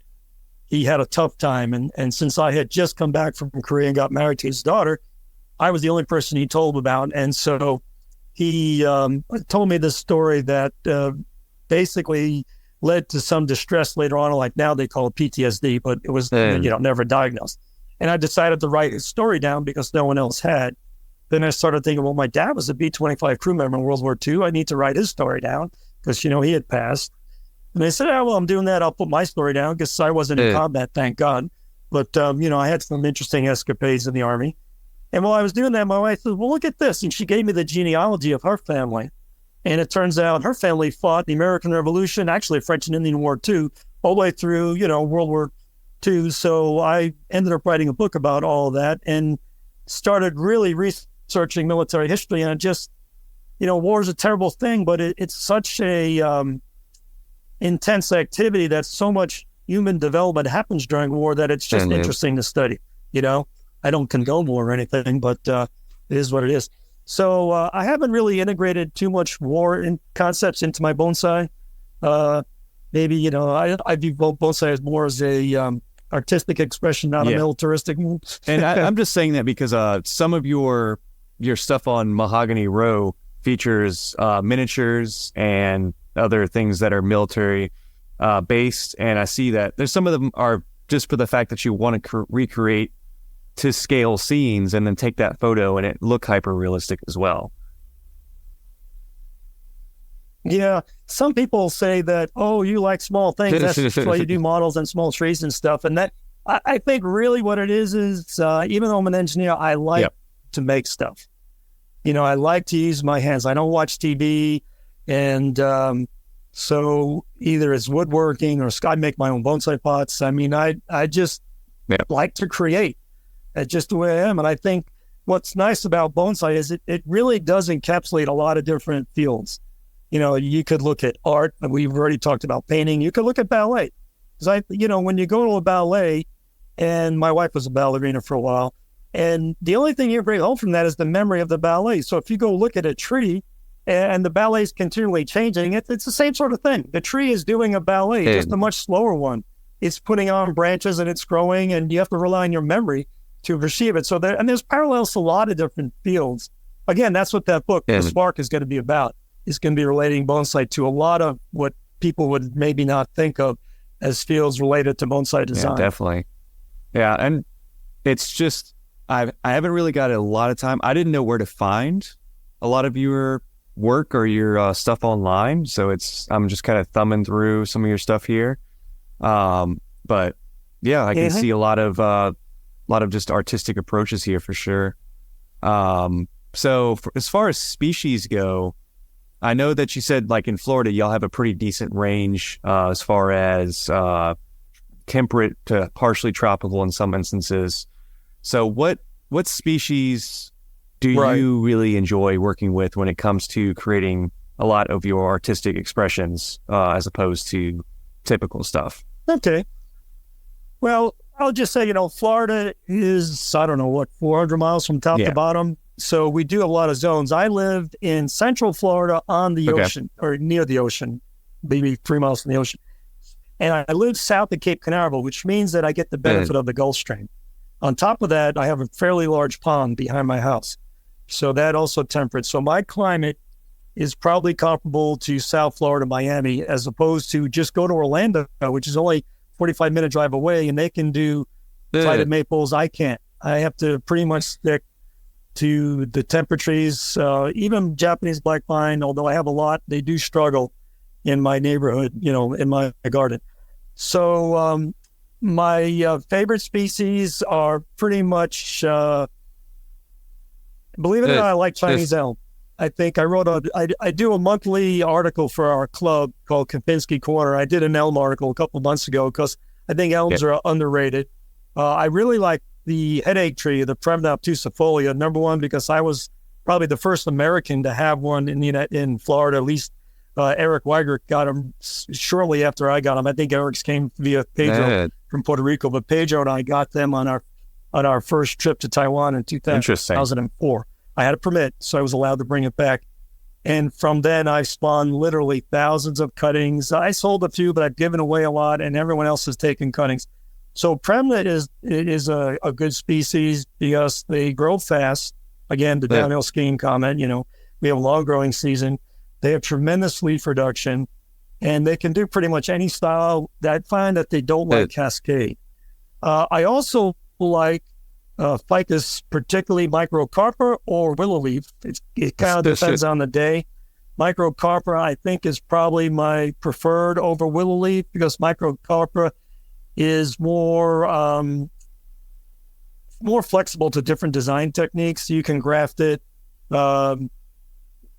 he had a tough time. And since I had just come back from Korea and got married to his daughter, I was the only person he told about. And so he told me this story that basically led to some distress later on. Like now they call it PTSD, but it was never diagnosed. And I decided to write his story down because no one else had. Then I started thinking, well, my dad was a B-25 crew member in World War II. I need to write his story down because, he had passed. And they said, well, I'm doing that. I'll put my story down because I wasn't in combat, thank God. But, I had some interesting escapades in the Army. And while I was doing that, my wife said, well, look at this. And she gave me the genealogy of her family. And it turns out her family fought the American Revolution, actually French and Indian War too, all the way through, World War II. So I ended up writing a book about all of that and started really researching military history. And it just, war is a terrible thing, but it's such a intense activity that so much human development happens during war that it's just interesting to study. I don't condone war or anything, but it is what it is. So I haven't really integrated too much war concepts into my bonsai. Maybe, I view bonsai as more as a artistic expression, not a militaristic move. And I'm just saying that because some of your stuff on Mahogany Row features miniatures and other things that are military based, and I see that there's some of them are just for the fact that you want to recreate to scale scenes and then take that photo and it look hyper realistic as well. Yeah, some people say that, oh, you like small things. That's why you do models and small trees and stuff. And that, I think really what it is even though I'm an engineer, I like to make stuff. I like to use my hands. I don't watch TV. And so either it's woodworking or I make my own bonsai pots. I mean, I just like to create. That's just the way I am. And I think what's nice about bonsai is it really does encapsulate a lot of different fields. You could look at art. We've already talked about painting. You could look at ballet. Because when you go to a ballet, and my wife was a ballerina for a while, and the only thing you bring home from that is the memory of the ballet. So if you go look at a tree, and the ballet is continually changing, it's the same sort of thing. The tree is doing a ballet, just a much slower one. It's putting on branches and it's growing, and you have to rely on your memory to perceive it. So there's parallels to a lot of different fields. Again, that's what that book, The Spark, is going to be about. It's going to be relating bonsai to a lot of what people would maybe not think of as fields related to bonsai design. Yeah, definitely. Yeah, and it's just, I haven't really got a lot of time. I didn't know where to find a lot of your work or your stuff online. So I'm just kind of thumbing through some of your stuff here. But yeah, I can see a lot of just artistic approaches here for sure. So as far as species go, I know that you said like in Florida, y'all have a pretty decent range as far as temperate to partially tropical in some instances. So what species do you really enjoy working with when it comes to creating a lot of your artistic expressions as opposed to typical stuff? Okay. Well, I'll just say, Florida is, 400 miles from top to bottom. So we do have a lot of zones. I lived in Central Florida on the ocean, or near the ocean, maybe 3 miles from the ocean. And I live south of Cape Canaveral, which means that I get the benefit of the Gulf Stream. On top of that, I have a fairly large pond behind my house. So that also temperate. So my climate is probably comparable to South Florida, Miami, as opposed to just go to Orlando, which is only 45-minute drive away, and they can do tided maples. I can't. I have to pretty much stick to the temperatures. Even Japanese black pine, although I have a lot, they do struggle in my neighborhood, in my garden. So my favorite species are pretty much, believe it or not, I like Chinese elm. I think I do a monthly article for our club called Kempinski Corner. I did an elm article a couple of months ago because I think elms are underrated. I really like the headache tree, the Premna obtusifolia, number one, because I was probably the first American to have one in Florida. At least Eric Weigert got him shortly after I got him. I think Eric's came via Pedro from Puerto Rico, but Pedro and I got them on our first trip to Taiwan in 2004. I had a permit, so I was allowed to bring it back. And from then, I've spawned literally thousands of cuttings. I sold a few, but I've given away a lot, and everyone else has taken cuttings. So Premna is a good species because they grow fast. Again, the downhill skiing comment, we have a long growing season. They have tremendous leaf production, and they can do pretty much any style. I find that they don't like cascade. I also like ficus, particularly microcarpa or willow leaf. It kind of depends on the day. Microcarpa, I think, is probably my preferred over willow leaf because microcarpa is more flexible to different design techniques. You can graft it. The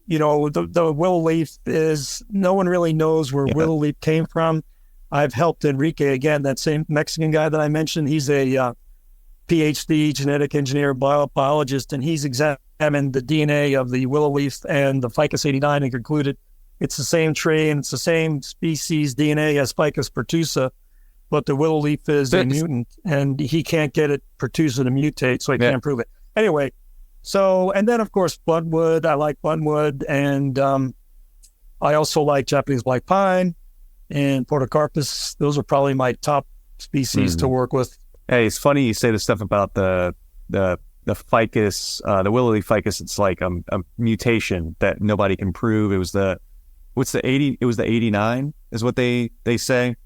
willow leaf is, no one really knows where willow leaf came from. I've helped Enrique, again, that same Mexican guy that I mentioned. He's a PhD genetic engineer, biologist, and he's examined the DNA of the willow leaf and the Ficus 89 and concluded it's the same tree and it's the same species DNA as Ficus pertusa, but the willow leaf is a mutant, and he can't get it pertusa to mutate, so he can't prove it. Anyway, and then, of course, buntwood. I like buntwood, and I also like Japanese black pine. and Portocarpus. Those are probably my top species to work with. Hey, it's funny you say the stuff about the ficus, the willow leaf ficus. It's like a mutation that nobody can prove. It was the 89 is what they say.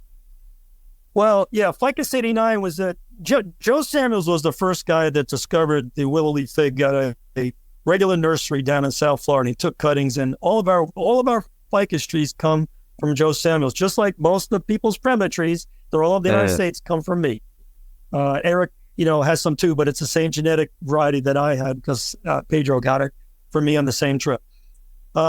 Well, yeah, Ficus 89 was that Joe Samuels was the first guy that discovered the willow leaf fig. Got a regular nursery down in South Florida. And he took cuttings, and all of our ficus trees come from Joe Samuels. Just like most of people's premna trees, they're all of the United States, come from me. Eric, has some too, but it's the same genetic variety that I had because Pedro got it for me on the same trip. We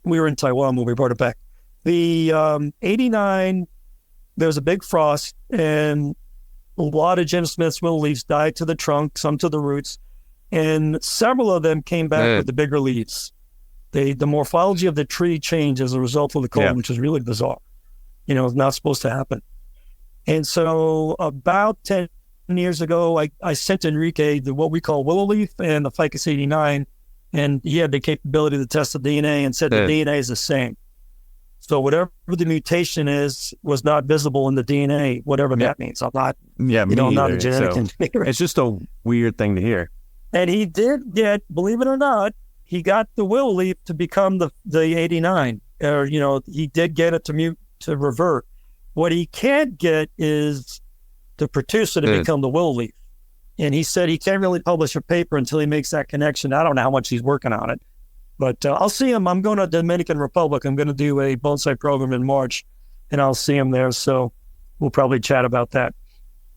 were in Taiwan when we brought it back. The 89. There was a big frost, and a lot of Jim Smith's willow leaves died to the trunk, some to the roots, and several of them came back with the bigger leaves. The morphology of the tree changed as a result of the cold, which is really bizarre. It's not supposed to happen. And so about 10 years ago, I sent Enrique what we call willow leaf and the Ficus 89, and he had the capability to test the DNA and said the DNA is the same. So whatever the mutation was not visible in the DNA, whatever that means. I'm not, I'm not a genetic engineer. It's just a weird thing to hear. And he did get, believe it or not, he got the willow leaf to become the 89. He did get it to revert. What he can't get is to produce it to become the willow leaf. And he said he can't really publish a paper until he makes that connection. I don't know how much he's working on it. But I'll see him. I'm going to Dominican Republic. I'm going to do a bonsai program in March, and I'll see him there. So we'll probably chat about that.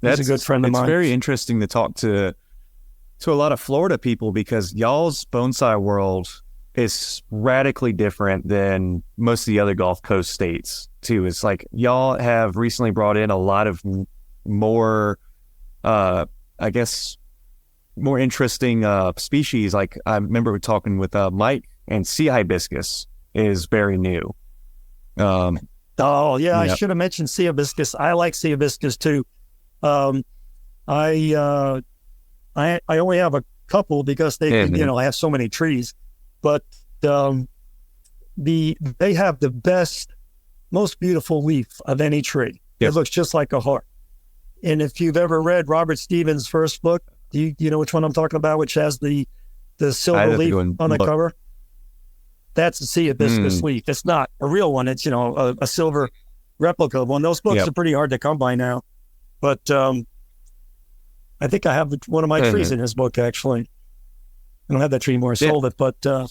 He's a good friend of mine. It's very interesting to talk to a lot of Florida people because y'all's bonsai world is radically different than most of the other Gulf Coast states, too. It's like y'all have recently brought in a lot of more, more interesting species. Like I remember talking with Mike, and sea hibiscus is very new. I should have mentioned sea hibiscus. I like sea hibiscus too. I only have a couple because they I have so many trees, but they have the best, most beautiful leaf of any tree. It looks just like a heart. And if you've ever read Robert Stevens' first book, do you know which one I'm talking about, which has the silver leaf on the cover? That's a sea hibiscus leaf. It's not a real one. It's, a silver replica of one. Those books are pretty hard to come by now. But I think I have one of my trees in his book, actually. I don't have that tree anymore. I sold it. But the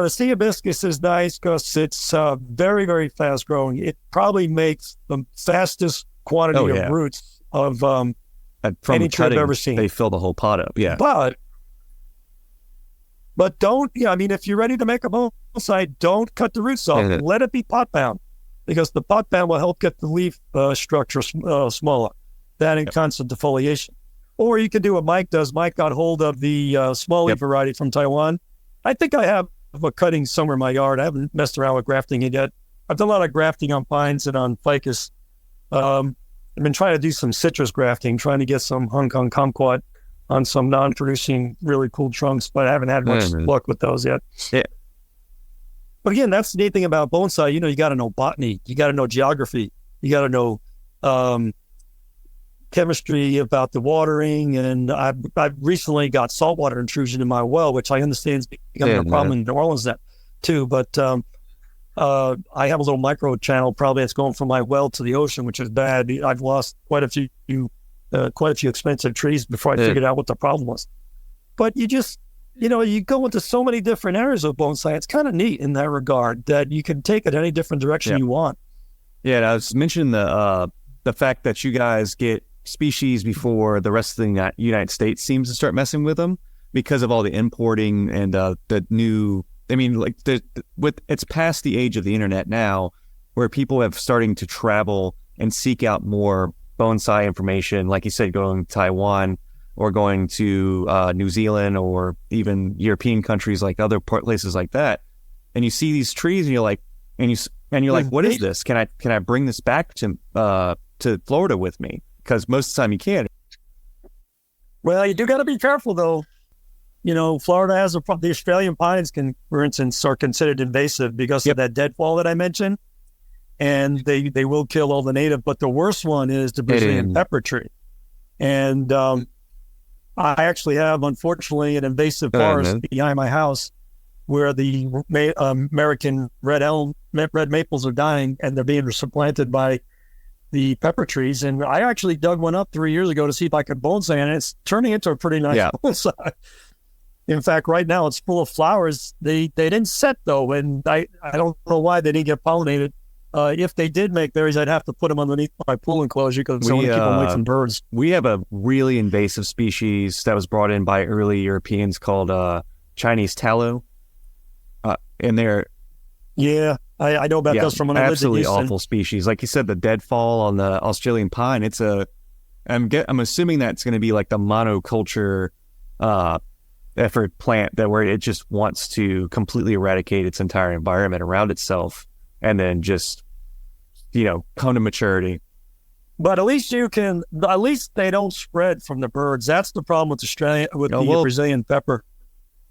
sea hibiscus is nice because it's very, very fast growing. It probably makes the fastest quantity of roots of any tree I've ever seen. They fill the whole pot up, But don't, if you're ready to make a bonsai, don't cut the roots off. Let it be pot bound because the pot bound will help get the leaf structure smaller. That and constant defoliation. Or you can do what Mike does. Mike got hold of the small leaf variety from Taiwan. I think I have a cutting somewhere in my yard. I haven't messed around with grafting it yet. I've done a lot of grafting on pines and on ficus. I've been trying to do some citrus grafting, trying to get some Hong Kong kumquat on some non-producing really cool trunks, but I haven't had much luck with those yet. Yeah. But again, that's the neat thing about bonsai. You got to know botany. You got to know geography. You got to know chemistry about the watering. And I've recently got saltwater intrusion in my well, which I understand is becoming a problem in New Orleans too. But I have a little micro channel probably that's going from my well to the ocean, which is bad. I've lost quite a few expensive trees before I figured out what the problem was. But you just, you go into so many different areas of bonsai. It's kind of neat in that regard that you can take it any different direction you want. Yeah, and I was mentioning the fact that you guys get species before the rest of the United States seems to start messing with them because of all the importing and the new. I mean, like it's past the age of the internet now, where people have starting to travel and seek out more bonsai information. Like you said, going to Taiwan or going to New Zealand or even European countries like other places like that, and you see these trees and you're like, what is this? Can I bring this back to Florida with me? Because most of the time you can't. Well, you do got to be careful though. Florida has the Australian pines for instance, are considered invasive because of that deadfall that I mentioned. and they will kill all the native. But the worst one is the Brazilian pepper tree. And I actually have, unfortunately, an invasive forest behind my house where the American red maples are dying, and they're being supplanted by the pepper trees. And I actually dug one up 3 years ago to see if I could bonsai, and it's turning into a pretty nice bonsai. In fact, right now it's full of flowers. They didn't set though, and I don't know why they didn't get pollinated. If they did make berries, I'd have to put them underneath my pool enclosure because I want to keep them away from birds. We have a really invasive species that was brought in by early Europeans called Chinese tallow. And they're I know about those from when I lived in Houston. Absolutely awful species. Like you said, the deadfall on the Australian pine. I'm assuming that's going to be like the monoculture effort plant that where it just wants to completely eradicate its entire environment around itself, and then just come to maturity. But at least they don't spread from the birds. That's the problem with the Brazilian pepper.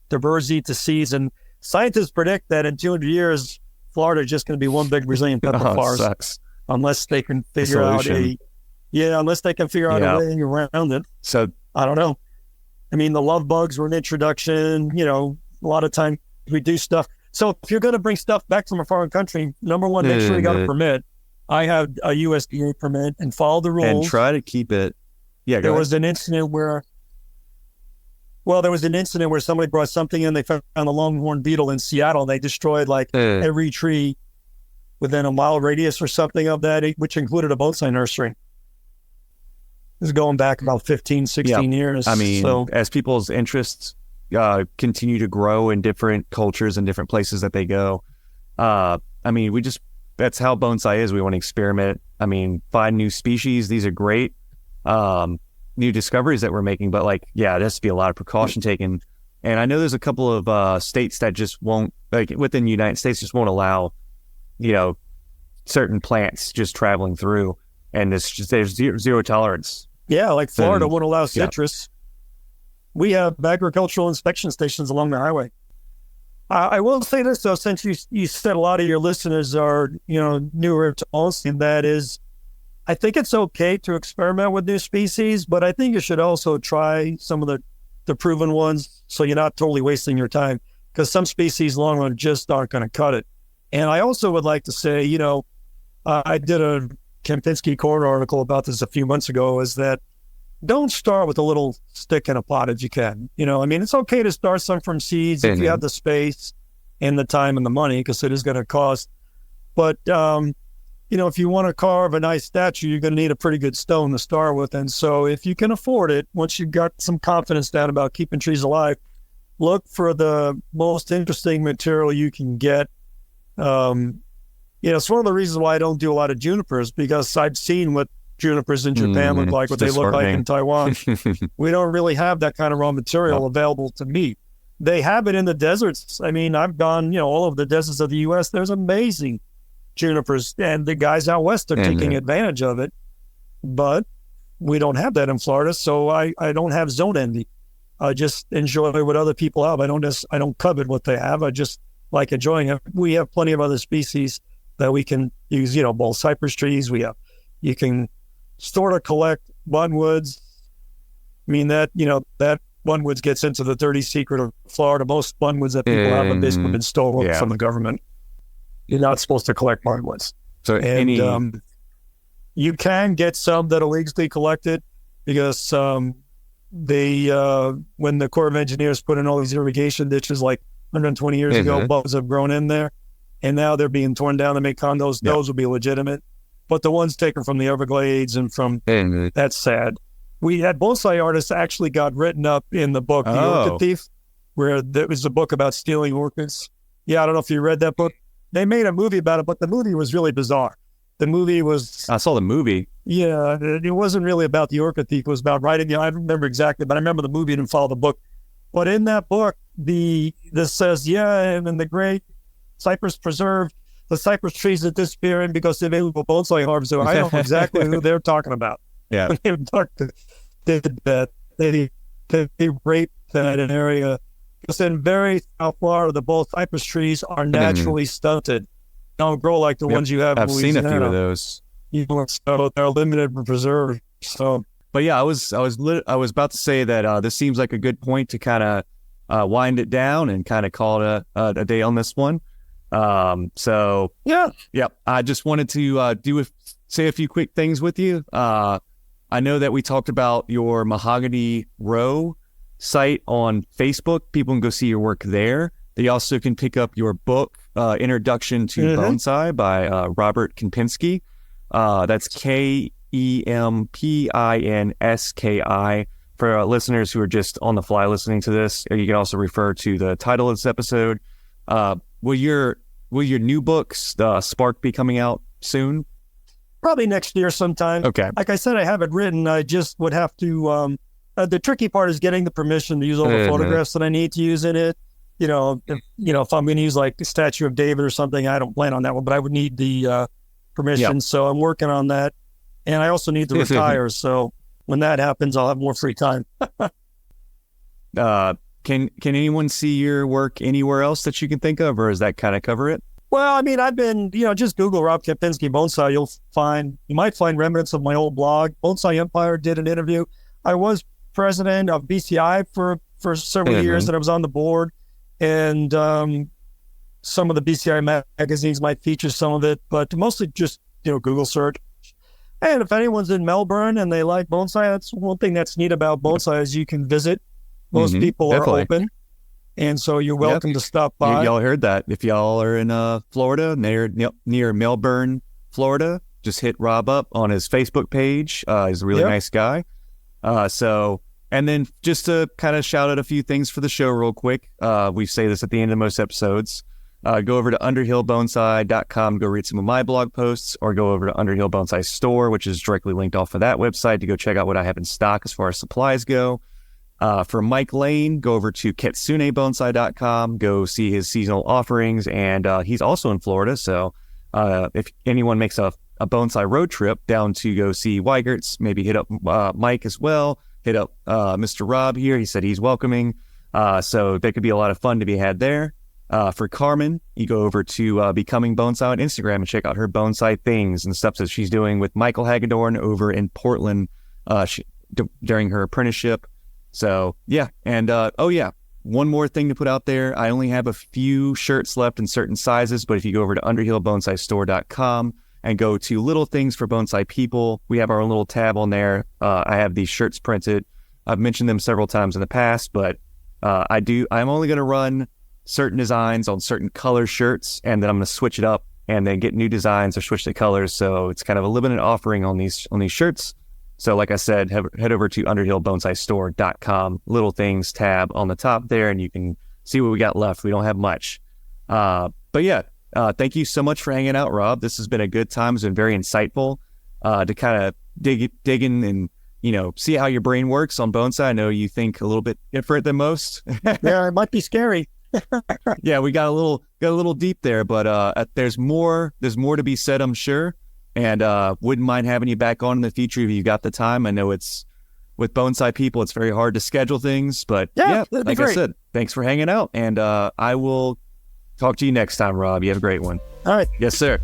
The birds eat the seeds, and scientists predict that in 200 years, Florida is just going to be one big Brazilian pepper forest. Sucks. Unless they can figure out a way around it. So I don't know. I mean, the love bugs were an introduction. A lot of times we do stuff. So if you're going to bring stuff back from a foreign country, number one, make sure you got a permit. I have a USDA permit and follow the rules. And try to keep it. Yeah, there was an incident where somebody brought something in. They found the longhorn beetle in Seattle. And they destroyed every tree within a mile radius or something of that, which included a bonsai nursery. This is going back about 15, 16 years. I mean, as people's interests continue to grow in different cultures and different places that they go, that's how bonsai is. We want to experiment. I mean, find new species. These are great new discoveries that we're making, but there has to be a lot of precaution taken. And I know there's a couple of states that just won't, within the United States, just won't allow, certain plants just traveling through. And there's zero tolerance. Yeah, like Florida won't allow citrus. We have agricultural inspection stations along the highway. I will say this, though, since you said a lot of your listeners are, newer to us, and that is, I think it's okay to experiment with new species, but I think you should also try some of the proven ones so you're not totally wasting your time, because some species long run just aren't going to cut it. And I also would like to say, I did a Kempinski Corner article about this a few months ago, is that don't start with a little stick in a pot if you can. It's okay to start some from seeds if you have the space and the time and the money, because it is going to cost. But, if you want to carve a nice statue, you're going to need a pretty good stone to start with. And so if you can afford it, once you've got some confidence down about keeping trees alive, look for the most interesting material you can get. It's one of the reasons why I don't do a lot of junipers, because I've seen what junipers in Japan look like, what they look like in Taiwan. We don't really have that kind of raw material available to me. They have it in the deserts. I mean, I've gone, all over the deserts of the U.S. There's amazing junipers, and the guys out west are taking advantage of it. But we don't have that in Florida, so I don't have zone envy. I just enjoy what other people have. I don't covet what they have. I just like enjoying it. We have plenty of other species that we can use, both cypress trees. You can sort of collect bunwoods. I mean, that bunwoods gets into the dirty secret of Florida. Most bunwoods that people have basically been stolen from the government. You're not supposed to collect bunwoods. So you can get some that are legally collected, because when the Corps of Engineers put in all these irrigation ditches 120 years ago, bugs have grown in there, and now they're being torn down to make condos. Those will be legitimate. But the ones taken from the Everglades and from, that's sad. We had bonsai artists actually got written up in the book, The Orchid Thief, where there was a book about stealing orchids. Yeah, I don't know if you read that book. They made a movie about it, but the movie was really bizarre. The movie was... I saw the movie. Yeah, it wasn't really about the orchid thief. It was about writing. I don't remember exactly, but I remember the movie didn't follow the book. But in that book, this says, and in the great cypress preserve, the cypress trees are disappearing because of illegal bonsai harvest. So I know exactly who they're talking about. Yeah. They did that. They raped that area. Because in very South Florida, the both cypress trees are naturally stunted. don't grow like the ones you have in I've seen Louisiana. a few of those. So they're limited and preserved. So, but yeah, I was about to say that this seems like a good point to kind of wind it down and kind of call it a day on this one. So yeah, I just wanted to say a few quick things with you. I know that we talked about your Mahogany Row site on Facebook. People can go see your work there. They also can pick up your book, Introduction to Bonsai by Robert Kempinski. That's Kempinski. For listeners who are just on the fly listening to this, you can also refer to the title of this episode. Will your new books, Spark, be coming out soon? Probably next year sometime. Okay. Like I said, I have it written. I just would have to. The tricky part is getting the permission to use all the photographs that I need to use in it. If I'm going to use like the Statue of David or something, I don't plan on that one, but I would need the permission. Yep. So I'm working on that, and I also need to retire. So when that happens, I'll have more free time. Can anyone see your work anywhere else that you can think of, or does that kind of cover it? Well, I mean, I've been, just Google Rob Kempinski Bonsai. You might find remnants of my old blog. Bonsai Empire did an interview. I was president of BCI for several years, and I was on the board. And some of the BCI magazines might feature some of it, but mostly just, Google search. And if anyone's in Melbourne and they like bonsai, that's one thing that's neat about bonsai is you can visit. Most people are open. And so you're welcome to stop by. Y'all heard that. If y'all are in Florida, near Melbourne, Florida, just hit Rob up on his Facebook page. He's a really nice guy. And then just to kind of shout out a few things for the show real quick. We say this at the end of most episodes. Go over to underhillbonsai.com, go read some of my blog posts, or go over to Underhill Bonsai Store, which is directly linked off of that website to go check out what I have in stock as far as supplies go. For Mike Lane, go over to kitsunebonsai.com, go see his seasonal offerings, and he's also in Florida. So if anyone makes a bonsai road trip down to go see Weigert's, maybe hit up Mike as well, hit up Mr. Rob here. He said he's welcoming. So there could be a lot of fun to be had there. For Carmen, you go over to Becoming Bonsai on Instagram and check out her bonsai things and stuff that she's doing with Michael Hagedorn over in Portland during her apprenticeship. So, yeah. And, one more thing to put out there. I only have a few shirts left in certain sizes, but if you go over to underhillbonsaistore.com and go to Little Things for Bonsai People, we have our own little tab on there. I have these shirts printed. I've mentioned them several times in the past, but I'm only going to run certain designs on certain color shirts, and then I'm going to switch it up and then get new designs or switch the colors. So it's kind of a limited offering on these shirts. So like I said, head over to underhillbonsaistore.com, Little Things tab on the top there, and you can see what we got left. We don't have much. But yeah, thank you so much for hanging out, Rob. This has been a good time. It's been very insightful to kind of dig in and, see how your brain works on bonsai. I know you think a little bit different than most. Yeah, it might be scary. Yeah, we got a little deep there, but there's more to be said, I'm sure. And wouldn't mind having you back on in the future if you got the time. I know it's with bonsai people, it's very hard to schedule things, but yeah, like I said, thanks for hanging out, and I will talk to you next time, Rob. You have a great one. All right. Yes, sir.